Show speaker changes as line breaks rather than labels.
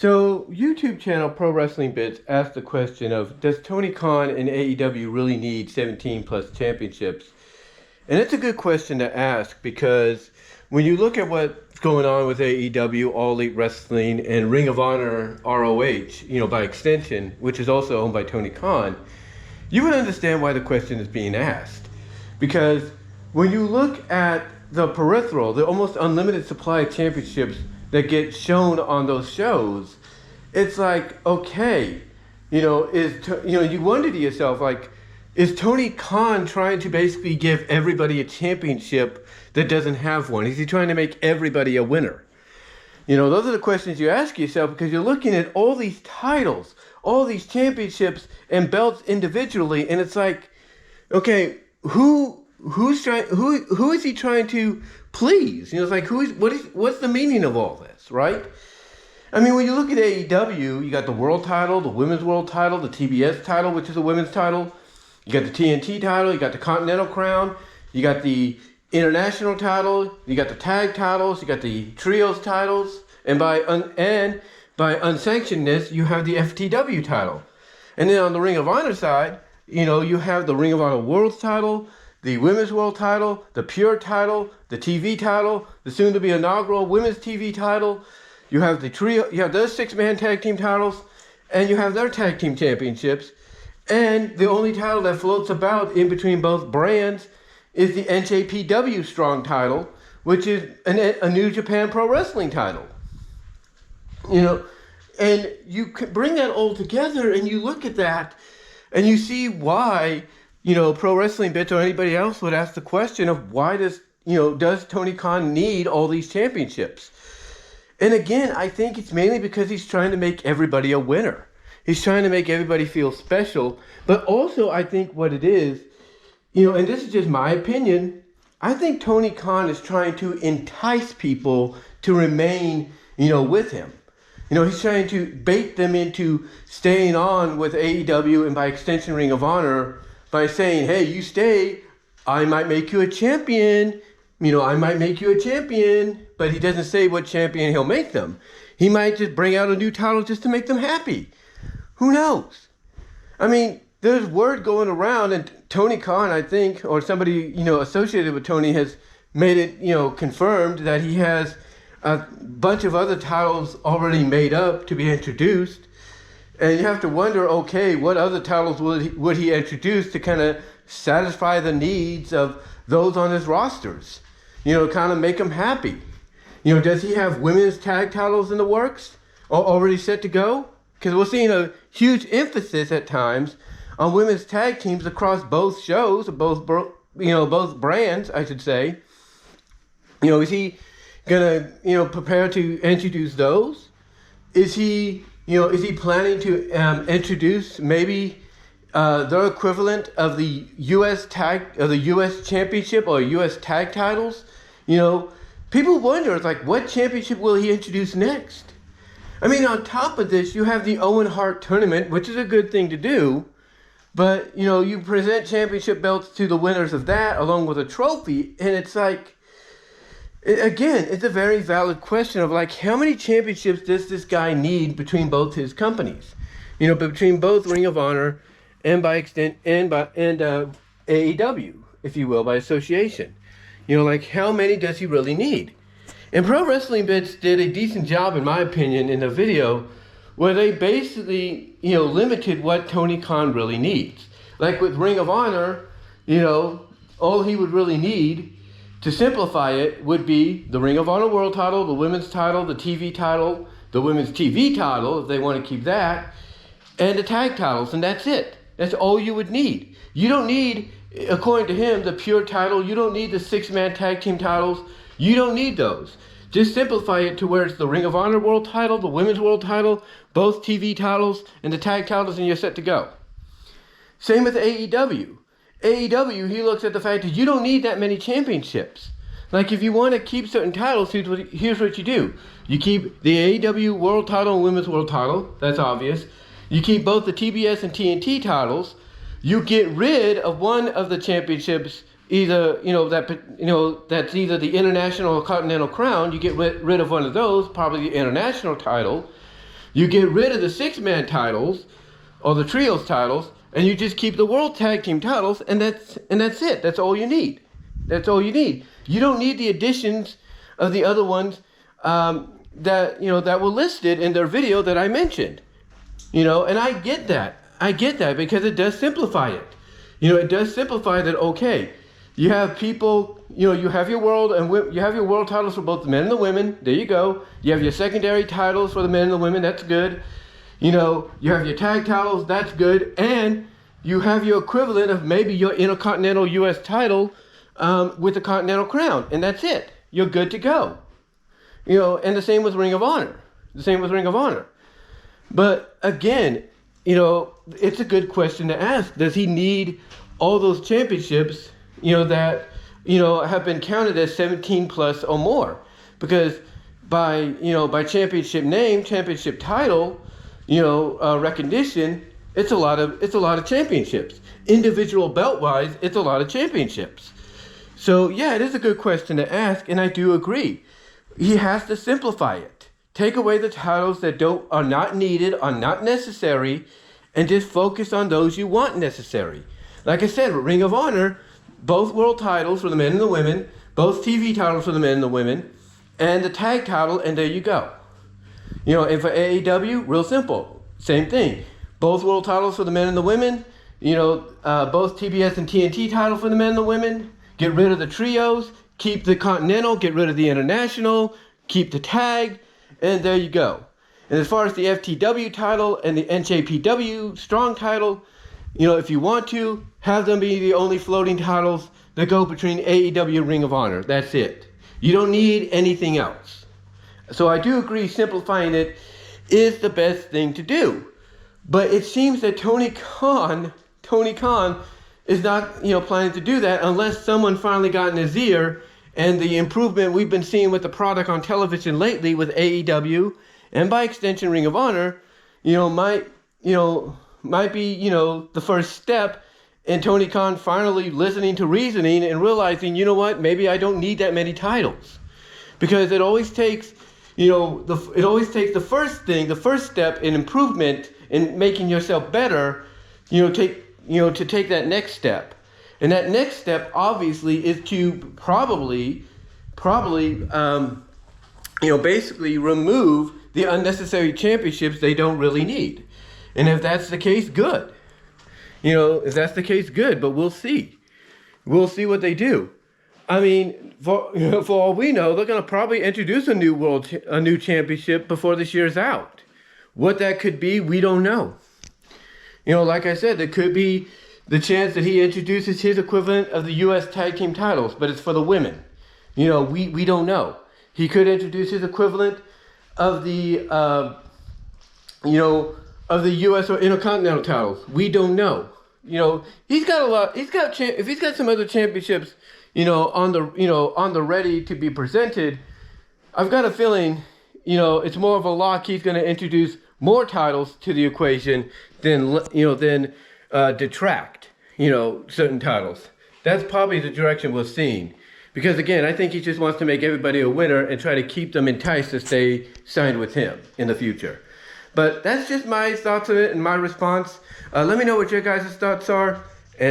So, YouTube channel Pro Wrestling Bits asked the question of, does Tony Khan and AEW really need 17 plus championships? And it's a good question to ask because when you look at what's going on with AEW, All Elite Wrestling, and Ring of Honor ROH, by extension, which is also owned by Tony Khan, you would understand why the question is being asked. Because when you look at the peripheral, the almost unlimited supply of championships that get shown on those shows, it's like, okay, you wonder to yourself, like, is Tony Khan trying to basically give everybody a championship that doesn't have one? Is he trying to make everybody a winner? Those are the questions you ask yourself because you're looking at all these titles, all these championships and belts individually, and it's like, okay, who is he trying to please? It's like, what's the meaning of all this, right? I mean, when you look at AEW, you got the world title, the women's world title, the TBS title, which is a women's title. You got the TNT title, you got the Continental Crown, you got the International title, you got the tag titles, you got the trios titles, and by unsanctionedness, you have the FTW title. And then on the Ring of Honor side, you have the Ring of Honor World title, the Women's World title, the Pure title, the TV title, the soon-to-be inaugural Women's TV title. You have the trio, you have those six-man tag team titles, and you have their tag team championships. And the only title that floats about in between both brands is the NJPW Strong title, which is a New Japan Pro Wrestling title. And you bring that all together and you look at that and you see why, Pro Wrestling Bits or anybody else would ask the question of why does Tony Khan need all these championships? And again, I think it's mainly because he's trying to make everybody a winner. He's trying to make everybody feel special. But also, I think what it is, and this is just my opinion, I think Tony Khan is trying to entice people to remain, with him. He's trying to bait them into staying on with AEW and by extension Ring of Honor by saying, hey, you stay, I might make you a champion. I might make you a champion. But he doesn't say what champion he'll make them. He might just bring out a new title just to make them happy. Who knows? I mean, there's word going around, and Tony Khan, I think, or somebody, associated with Tony has made it, confirmed that he has a bunch of other titles already made up to be introduced. And you have to wonder, okay, what other titles would he introduce to kind of satisfy the needs of those on his rosters? Kind of make them happy. Does he have women's tag titles in the works already set to go? Because we're seeing a huge emphasis at times on women's tag teams across both shows, both brands, I should say. Is he gonna, prepare to introduce those? Is he planning to introduce maybe their equivalent of the U.S. Championship or U.S. tag titles? People wonder, it's like, what championship will he introduce next? I mean, on top of this, you have the Owen Hart tournament, which is a good thing to do. But, you present championship belts to the winners of that along with a trophy. And it's like, again, it's a very valid question of like, how many championships does this guy need between both his companies? Between both Ring of Honor and by extent, and AEW, if you will, by association. How many does he really need? And Pro Wrestling Bits did a decent job, in my opinion, in the video where they basically, limited what Tony Khan really needs. Like with Ring of Honor, all he would really need, to simplify it, would be the Ring of Honor World title, the women's title, the TV title, the women's TV title, if they want to keep that, and the tag titles, and that's it. That's all you would need. You don't need, according to him, the Pure title. You don't need the six-man tag team titles. You don't need those. Just simplify it to where it's the Ring of Honor World title, the Women's World title, both TV titles, and the tag titles, and you're set to go. Same with AEW. AEW, he looks at the fact that you don't need that many championships. Like, if you want to keep certain titles, here's what you do. You keep the AEW World title and Women's World title. That's obvious. You keep both the TBS and TNT titles. You get rid of one of the championships either, that's either the International or Continental Crown. You get rid of one of those, probably the International title. You get rid of the six-man titles or the trios titles, and you just keep the world tag team titles, and that's it. That's all you need. That's all you need. You don't need the additions of the other ones that were listed in their video that I mentioned. And I get that. I get that because it does simplify it. It does simplify that. Okay, you have people. You have your world you have your world titles for both the men and the women. There you go. You have your secondary titles for the men and the women. That's good. You have your tag titles. That's good. And you have your equivalent of maybe your Intercontinental U.S. title with the Continental Crown, and that's it. You're good to go. And the same with Ring of Honor. But again, it's a good question to ask. Does he need all those championships, that, have been counted as 17 plus or more? Because by championship name, championship title, recognition, it's a lot of championships. Individual belt wise, it's a lot of championships. So yeah, it is a good question to ask, and I do agree. He has to simplify it. Take away the titles that are not needed, are not necessary, and just focus on those you want necessary. Like I said, Ring of Honor, both world titles for the men and the women, both TV titles for the men and the women, and the tag title, and there you go. And for AEW, real simple. Same thing. Both world titles for the men and the women, both TBS and TNT titles for the men and the women. Get rid of the trios, keep the Continental, get rid of the International, keep the tag, and there you go. And as far as the FTW title and the NJPW strong title, if you want to, have them be the only floating titles that go between AEW and Ring of Honor. That's it. You don't need anything else. So I do agree simplifying it is the best thing to do. But it seems that Tony Khan is not, planning to do that unless someone finally got in his ear, and the improvement we've been seeing with the product on television lately with AEW and by extension Ring of Honor, might be, the first step in Tony Khan finally listening to reasoning and realizing, maybe I don't need that many titles. Because it always takes, the first step in improvement in making yourself better, to take that next step. And that next step, obviously, is to probably, basically remove the unnecessary championships they don't really need. And if that's the case, good. But we'll see. We'll see what they do. I mean, for all we know, they're going to probably introduce a new championship before this year's out. What that could be, we don't know. Like I said, there could be the chance that he introduces his equivalent of the U.S. tag team titles, but it's for the women. We don't know. He could introduce his equivalent of the, of the U.S. or Intercontinental titles. We don't know. He's got a lot. If he's got some other championships, on the ready to be presented, I've got a feeling, it's more of a lock. He's going to introduce more titles to the equation than detract, certain titles. That's probably the direction we're seeing. Because again, I think he just wants to make everybody a winner and try to keep them enticed to stay signed with him in the future. But that's just my thoughts on it and my response. Let me know what your guys' thoughts are.